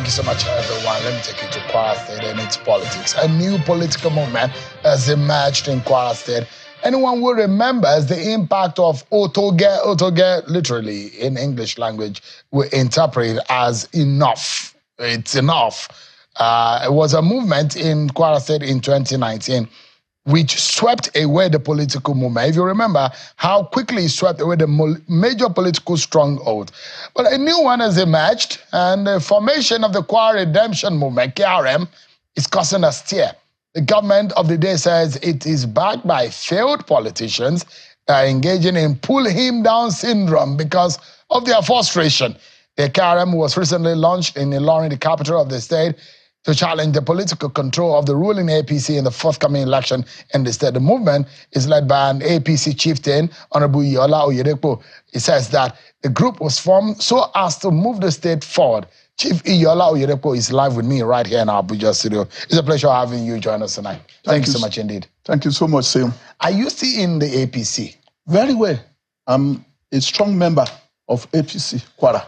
Thank you so much, everyone. Let me take you to Kwara State and its politics. A new political movement has emerged in Kwara State. Anyone who remembers the impact of Otoge, literally in English language, we interpret as enough. It's enough. It was a movement in Kwara State in 2019, which swept away the political movement. If you remember how quickly it swept away the major political stronghold. But a new one has emerged, and the formation of the Kwara Redemption Movement, KRM, is causing a stir. The government of the day says it is backed by failed politicians engaging in pull him down syndrome because of their frustration. The KRM was recently launched in Ilorin, the capital of the state, to challenge the political control of the ruling APC in the forthcoming election in the state. The movement is led by an APC chieftain, Honorable Yola Oyedepo. It says that the group was formed so as to move the state forward. Chief Yola Oyedepo is live with me right here in our Abuja studio. It's a pleasure having you join us tonight. Thank you so much indeed. Thank you so much, Sam. Are you still in the APC? Very well. I'm a strong member of APC, Kwara.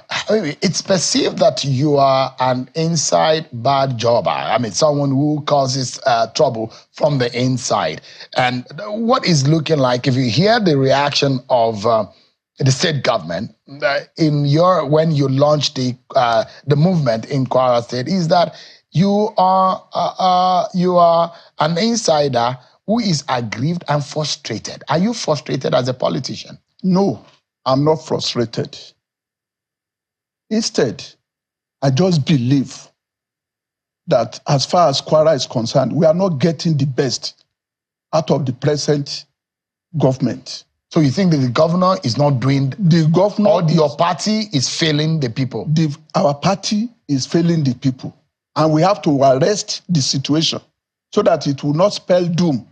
It's perceived that you are an inside bad jobber. I mean, someone who causes trouble from the inside. And what is looking like, if you hear the reaction of the state government when you launched the movement in Kwara State, is that you are an insider who is aggrieved and frustrated. Are you frustrated as a politician? No. I'm not frustrated. Instead, I just believe that as far as Kwara is concerned, we are not getting the best out of the present government. So you think that the governor is not doing... The governor... Or your party is failing the people? Our party is failing the people. And we have to arrest the situation so that it will not spell doom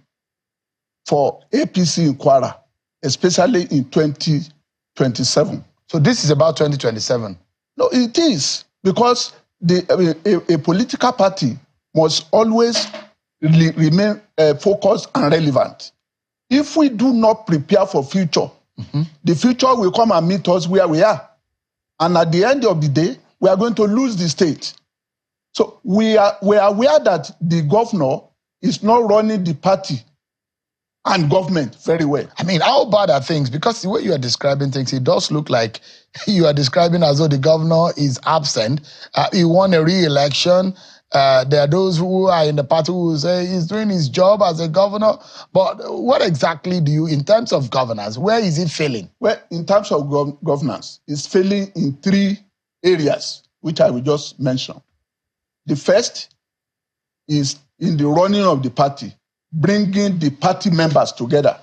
for APC in Kwara, especially in 2027. So this is about 2027? No, it is, because a political party must always remain focused and relevant. If we do not prepare for future, the future will come and meet us where we are. And at the end of the day, we are going to lose the state. So we are aware that the governor is not running the party and government very well. I mean, how bad are things? Because the way you are describing things, it does look like you are describing as though the governor is absent. He won a re-election. There are those who are in the party who say he's doing his job as a governor. But what exactly do you, in terms of governance, where is it failing? Well, in terms of governance, it's failing in 3 areas, which I will just mention. The first is in the running of the party, bringing the party members together,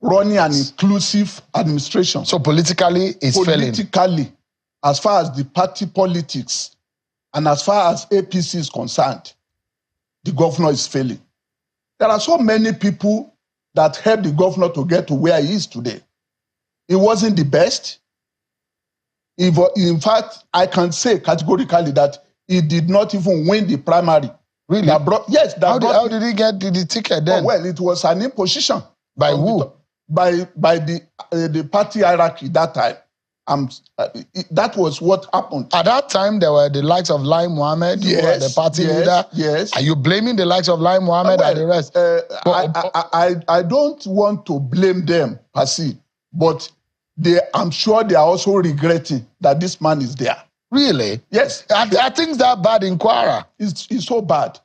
running an inclusive administration. So politically, it's failing? Politically, as far as the party politics and as far as APC is concerned, the governor is failing. There are so many people that helped the governor to get to where he is today. It wasn't the best. In fact, I can say categorically that he did not even win the primary. Really? Yes. How did he get the ticket then? Oh, well, it was an imposition. By who? By the party hierarchy that time. That was what happened. At that time, there were the likes of Lai Mohammed, who were the party leader. Yes. Are you blaming the likes of Lai Mohammed and the rest? I don't want to blame them per se, but I'm sure they are also regretting that this man is there. Really? Yes. Are things that bad in Kwara? It's so bad.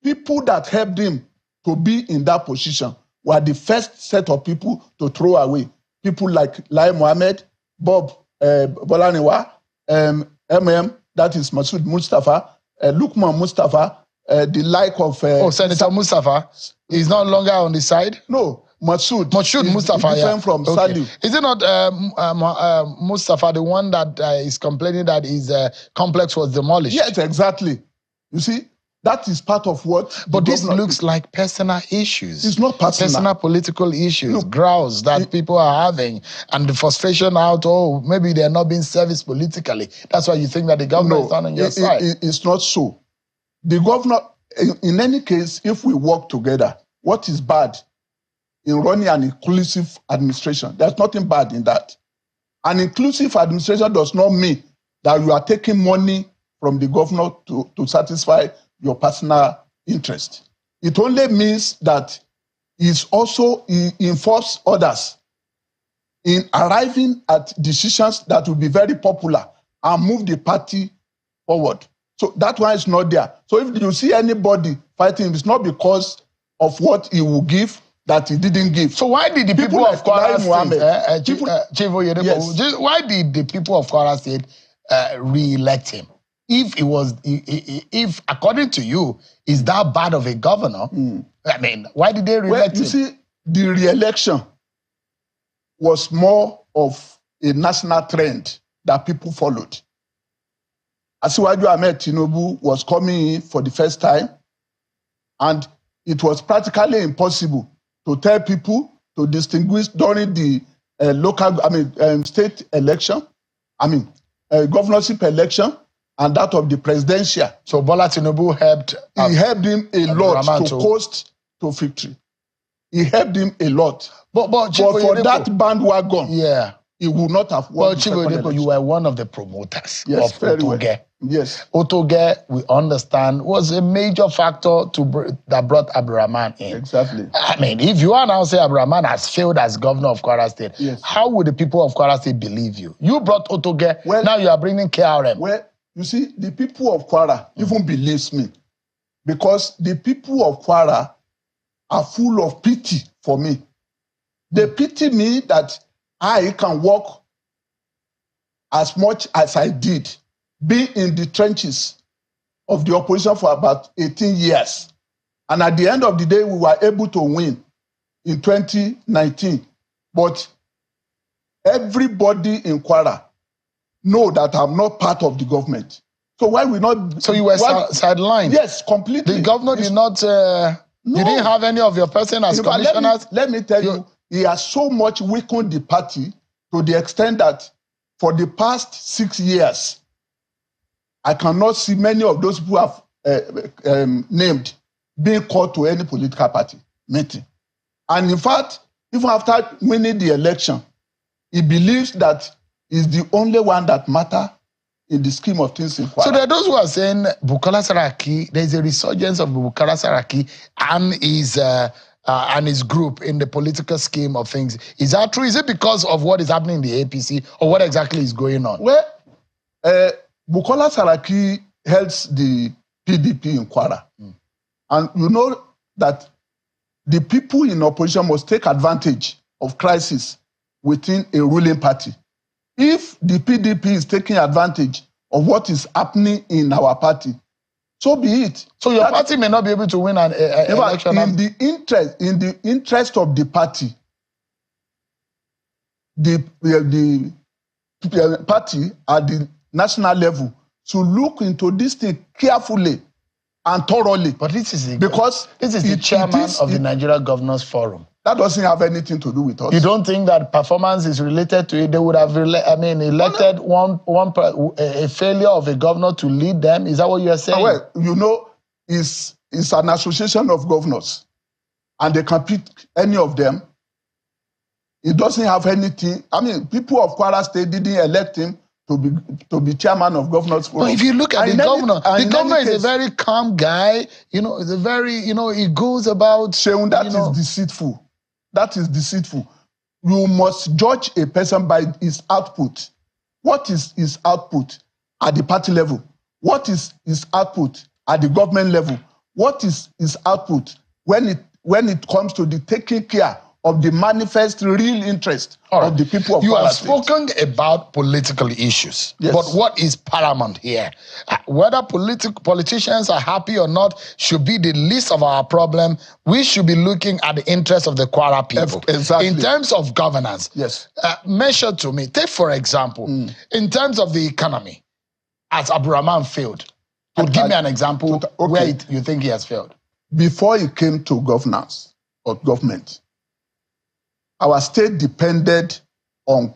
People that helped him to be in that position were the first set of people to throw away. People like Lai Mohammed, Bob Bolanewa, that is Masood Mustafa, Lukman Mustafa, the like of... Senator Mustafa is no longer on the side? No. Masood Mustafa, different from Saliu. Is it not Mustafa, the one that is complaining that his complex was demolished? Yes, exactly. You see, that is part of what... But this looks like personal issues. It's not personal. Personal political issues, grounds that people are having, and the frustration out, maybe they're not being serviced politically. That's why you think that the government is not on your side. It's not so. The governor, in any case, if we work together, what is bad in running an inclusive administration? There's nothing bad in that. An inclusive administration does not mean that you are taking money from the governor to satisfy your personal interest. It only means that he informs others in arriving at decisions that will be very popular and move the party forward. So that one is not there. So if you see anybody fighting, it's not because of what he will give that he didn't give. So why did the people of Kwara State, yes. why did the people of Kwara State re-elect him? If according to you, is that bad of a governor? I mean, why did they re-elect him? You see, the re-election was more of a national trend that people followed. Asiwaju Ahmed Tinubu was coming in for the first time, and it was practically impossible to tell people to distinguish during the state election, governorship election, and that of the presidential. So Bola Tinubu helped. He helped him a lot to coast to victory. He helped him a lot. But for that bandwagon, he would not have won. But Chief Oyedepo, you were one of the promoters of Otoge. Well. Yes. Otoge, we understand, was a major factor that brought Abdulrahman in. Exactly. I mean, if you are now say Abdulrahman has failed as governor of Kwara State, how would the people of Kwara State believe you? You brought Otoge, now you are bringing KRM. Well, you see, the people of Kwara even believes me, because the people of Kwara are full of pity for me. They pity me that I can work as much as I did, being in the trenches of the opposition for about 18 years. And at the end of the day, we were able to win in 2019. But everybody in Kwara know that I'm not part of the government. So why we not... So you were sidelined? Yes, completely. The governor did not... No. You didn't have any of your person as commissioners? Let me tell you, he has so much weakened the party to the extent that for the past 6 years, I cannot see many of those who have named being called to any political party meeting. And in fact, even after winning the election, he believes that he's the only one that matters in the scheme of things in Kwara. So there are those who are saying Bukola Saraki, there's a resurgence of Bukola Saraki and his group in the political scheme of things. Is that true? Is it because of what is happening in the APC, or what exactly is going on? Well, Bukola Saraki helps the PDP in Kwara. And you know that the people in opposition must take advantage of crisis within a ruling party. If the PDP is taking advantage of what is happening in our party, so be it. So your party may not be able to win an election. In the interest of the party, the party at the national level to look into this thing carefully and thoroughly. But this is the chairman of the Nigeria Governors Forum. That doesn't have anything to do with us. You don't think that performance is related to it? They would have elected a failure of a governor to lead them? Is that what you are saying? Well, you know, it's an association of governors, and they can pick any of them. It doesn't have anything. I mean, people of Kwara State didn't elect him to be chairman of governors forum. But if you look at the governor is a very calm guy. You know, he's a very, he goes about... Sheun, that is deceitful. That is deceitful. You must judge a person by his output. What is his output at the party level? What is his output at the government level? What is his output when it comes to the taking care of the manifest real interest of the people of Kwara State? You have spoken about political issues, but what is paramount here? Whether politicians are happy or not should be the least of our problem. We should be looking at the interests of the Kwara people. Exactly. In terms of governance, measure to me. Take, for example, in terms of the economy, as Abdulrahman failed. Give me an example where you think he has failed. Before he came to governance or government, our state depended on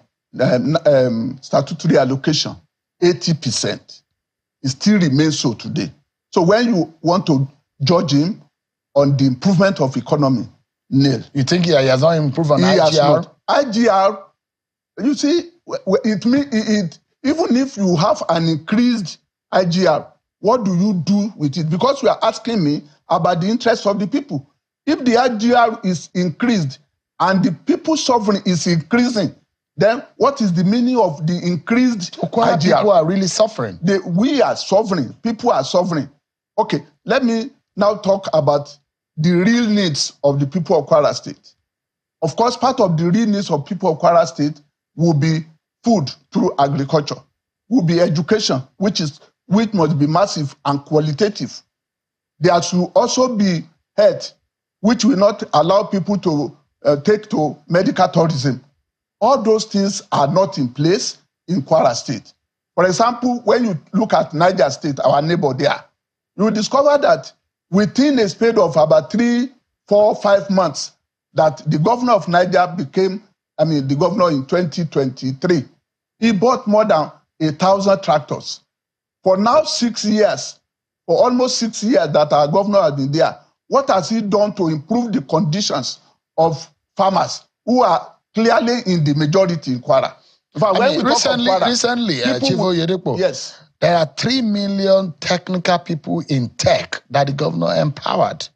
statutory allocation, 80%. It still remains so today. So when you want to judge him on the improvement of economy, nil. You think he has not improved on IGR? Has not. IGR, you see, even if you have an increased IGR, what do you do with it? Because you are asking me about the interests of the people. If the IGR is increased and the people's suffering is increasing, then what is the meaning of the increased IGR? People are really suffering. We are suffering. People are suffering. Okay, let me now talk about the real needs of the people of Kwara State. Of course, part of the real needs of people of Kwara State will be food through agriculture, will be education, which must be massive and qualitative. There should also be health, which will not allow people to take to medical tourism. All those things are not in place in Kwara State. For example, when you look at Niger State, our neighbor there, you will discover that within a span of about 3, 4, 5 months, that the governor of Niger became, the governor in 2023, he bought more than 1,000 tractors. For now 6 years, for almost 6 years that our governor has been there, what has he done to improve the conditions of farmers who are clearly in the majority in Kwara? In fact, recently, Chief Oyedepo, yes, there are 3 million technical people in tech that the governor empowered.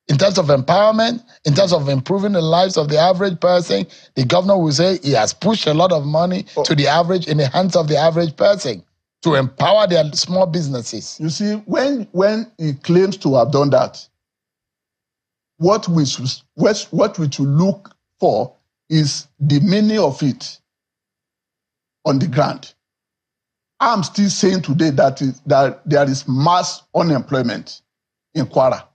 In terms of empowerment, in terms of improving the lives of the average person, the governor will say he has pushed a lot of money to the average, in the hands of the average person, to empower their small businesses. You see, when he claims to have done that, what we should look for is the meaning of it on the ground. I'm still saying today that there is mass unemployment in Kwara.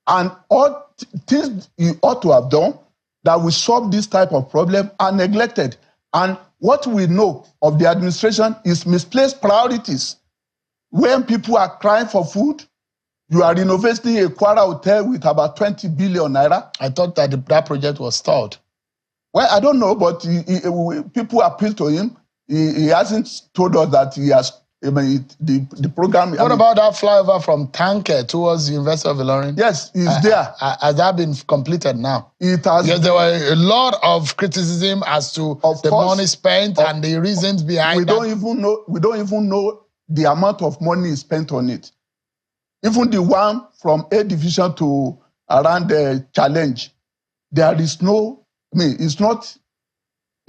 And all things you ought to have done that will solve this type of problem are neglected. And what we know of the administration is misplaced priorities. When people are crying for food, you are renovating a Kwara hotel with about 20 billion naira. I thought that that project was stalled. Well, I don't know, but people appeal to him. He hasn't told us that he has. The program. What about that flyover from Tanker towards the University of Ilorin? Yes, it's there. Has that been completed now? It has. Because there were a lot of criticism as to the money spent and the reasons behind that. We don't even know the amount of money spent on it. Even the one from A division to around the Challenge, there is no. It's not.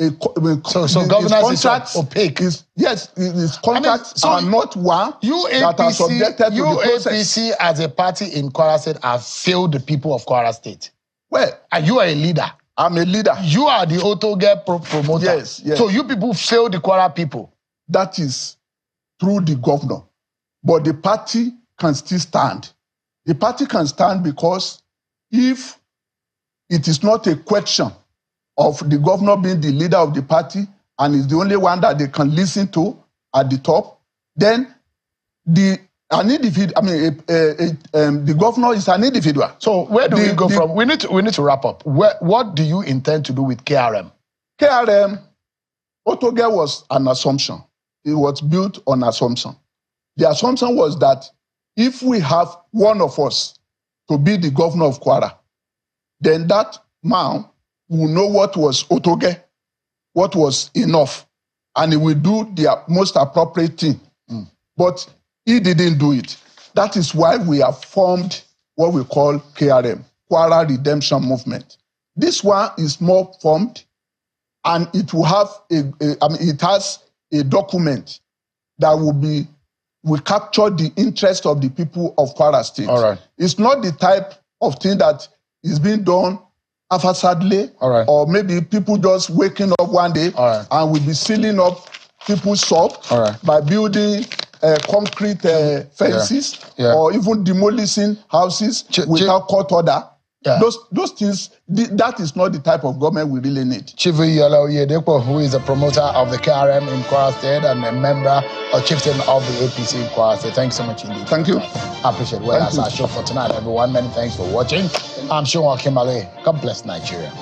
So governance is opaque. Yes, his contracts are not one that are subjected to the process. APC as a party in Kwara State have failed the people of Kwara State. Well, and you are a leader. I'm a leader. You are the Otoge promoter. Yes. So you people failed the Kwara people. That is through the governor. But the party can still stand. The party can stand because if it is not a question of the governor being the leader of the party and is the only one that they can listen to at the top, then the governor is an individual. So where do we go from? We need to wrap up. What do you intend to do with KRM? KRM, Otoge was an assumption. It was built on assumption. The assumption was that if we have one of us to be the governor of Kwara, then that man will know what was Otoge, what was enough, and he will do the most appropriate thing. But he didn't do it. That is why we have formed what we call KRM, Kwara Redemption Movement. This one is more formed, and it will have it has a document that will capture the interest of the people of Kwara State. All right. It's not the type of thing that is being done haphazardly, or maybe people just waking up one day and will be sealing up people's shop by building concrete fences or even demolishing houses without court order. Those things, that is not the type of government we really need. Chief Oyedepo, who is a promoter of the KRM in Kwara State and a member or chieftain of the APC in Kwara State. Thanks so much indeed. Thank you. I appreciate it. Well, that's our show for tonight, everyone. Many thanks for watching. I'm Sean Kimale. God bless Nigeria.